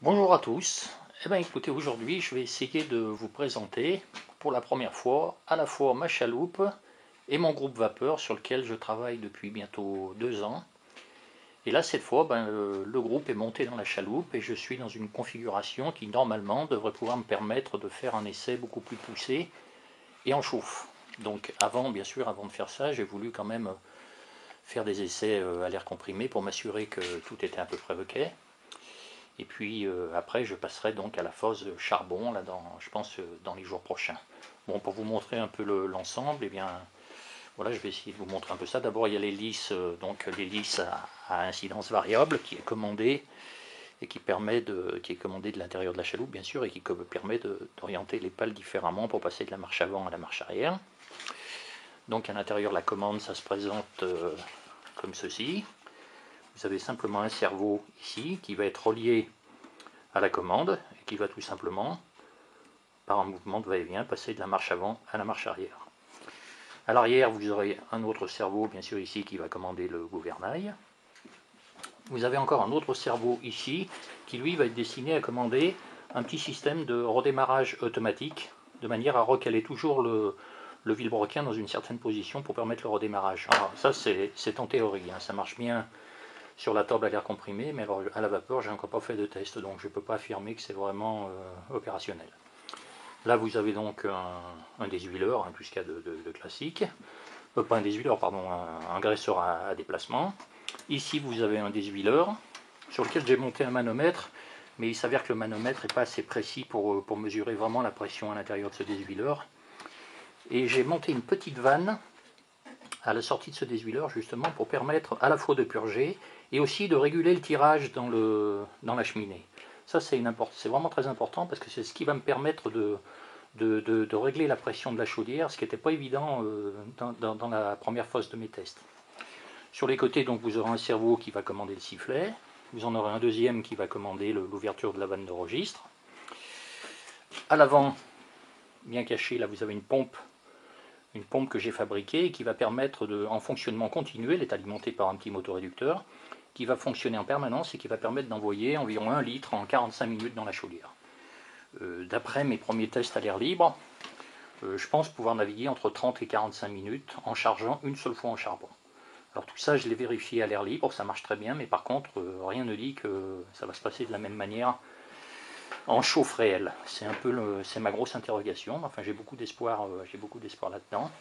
Bonjour à tous. Eh bien écoutez, aujourd'hui je vais essayer de vous présenter pour la première fois à la fois ma chaloupe et mon groupe vapeur sur lequel je travaille depuis bientôt 2 ans. Et là cette fois, le groupe est monté dans la chaloupe et je suis dans une configuration qui normalement devrait pouvoir me permettre de faire un essai beaucoup plus poussé et en chauffe. Donc bien sûr, avant de faire ça, j'ai voulu quand même faire des essais à l'air comprimé pour m'assurer que tout était à peu près ok. Et puis après, je passerai donc à la phase charbon, là, je pense, dans les jours prochains. Bon, pour vous montrer un peu l'ensemble, eh bien, voilà, je vais essayer de vous montrer un peu ça. D'abord, il y a l'hélice, donc l'hélice à incidence variable qui est commandée et qui est commandée de l'intérieur de la chaloupe, bien sûr, et qui permet d'orienter les pales différemment pour passer de la marche avant à la marche arrière. Donc à l'intérieur, la commande, ça se présente comme ceci. Vous avez simplement un cerveau ici qui va être relié à la commande et qui va tout simplement, par un mouvement de va-et-vient, passer de la marche avant à la marche arrière. À l'arrière, vous aurez un autre cerveau, bien sûr, ici, qui va commander le gouvernail. Vous avez encore un autre cerveau ici, qui lui va être destiné à commander un petit système de redémarrage automatique, de manière à recaler toujours le vilebrequin dans une certaine position pour permettre le redémarrage. Alors ça, c'est en théorie, hein, ça marche bien sur la table à l'air comprimé, mais alors à la vapeur, j'ai encore pas fait de test, donc je ne peux pas affirmer que c'est vraiment opérationnel. Là, vous avez donc un déshuileur, hein, tout ce qu'il y a de classique. Pas un déshuileur, pardon, un graisseur à déplacement. Ici, vous avez un déshuileur sur lequel j'ai monté un manomètre, mais il s'avère que le manomètre n'est pas assez précis pour mesurer vraiment la pression à l'intérieur de ce déshuileur. Et j'ai monté une petite vanne à la sortie de ce déshuileur, justement, pour permettre à la fois de purger et aussi de réguler le tirage dans la cheminée. Ça, c'est vraiment très important parce que c'est ce qui va me permettre de régler la pression de la chaudière, ce qui n'était pas évident dans la première phase de mes tests. Sur les côtés, donc, vous aurez un cerveau qui va commander le sifflet, vous en aurez un deuxième qui va commander l'ouverture de la vanne de registre. À l'avant, bien caché, là vous avez une pompe que j'ai fabriquée et qui va permettre, en fonctionnement continu, elle est alimentée par un petit motoréducteur, qui va fonctionner en permanence et qui va permettre d'envoyer environ 1 litre en 45 minutes dans la chaudière. D'après mes premiers tests à l'air libre, je pense pouvoir naviguer entre 30 et 45 minutes en chargeant une seule fois en charbon. Alors tout ça, je l'ai vérifié à l'air libre, ça marche très bien, mais par contre, rien ne dit que ça va se passer de la même manière en chauffe réel. C'est ma grosse interrogation. Enfin, j'ai beaucoup d'espoir là-dedans.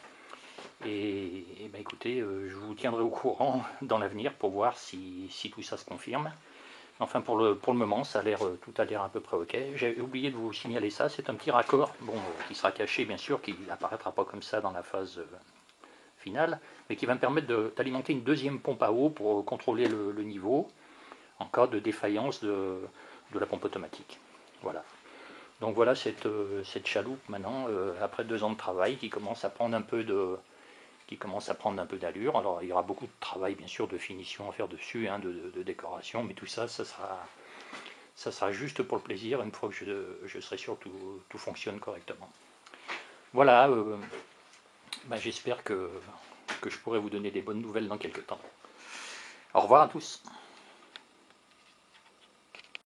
Et ben, écoutez, je vous tiendrai au courant dans l'avenir pour voir si tout ça se confirme. Enfin, pour le moment, tout a l'air à peu près ok. J'ai oublié de vous signaler ça, c'est un petit raccord, qui sera caché bien sûr, qui n'apparaîtra pas comme ça dans la phase finale, mais qui va me permettre d'alimenter une deuxième pompe à eau pour contrôler le niveau en cas de défaillance de la pompe automatique. Voilà. Donc voilà cette chaloupe maintenant, après 2 ans de travail, qui commence à prendre un peu d'allure. Alors il y aura beaucoup de travail bien sûr de finition à faire dessus, hein, de décoration, mais tout ça, ça sera juste pour le plaisir, une fois que je serai sûr que tout fonctionne correctement. Voilà, j'espère que je pourrai vous donner des bonnes nouvelles dans quelques temps. Au revoir à tous.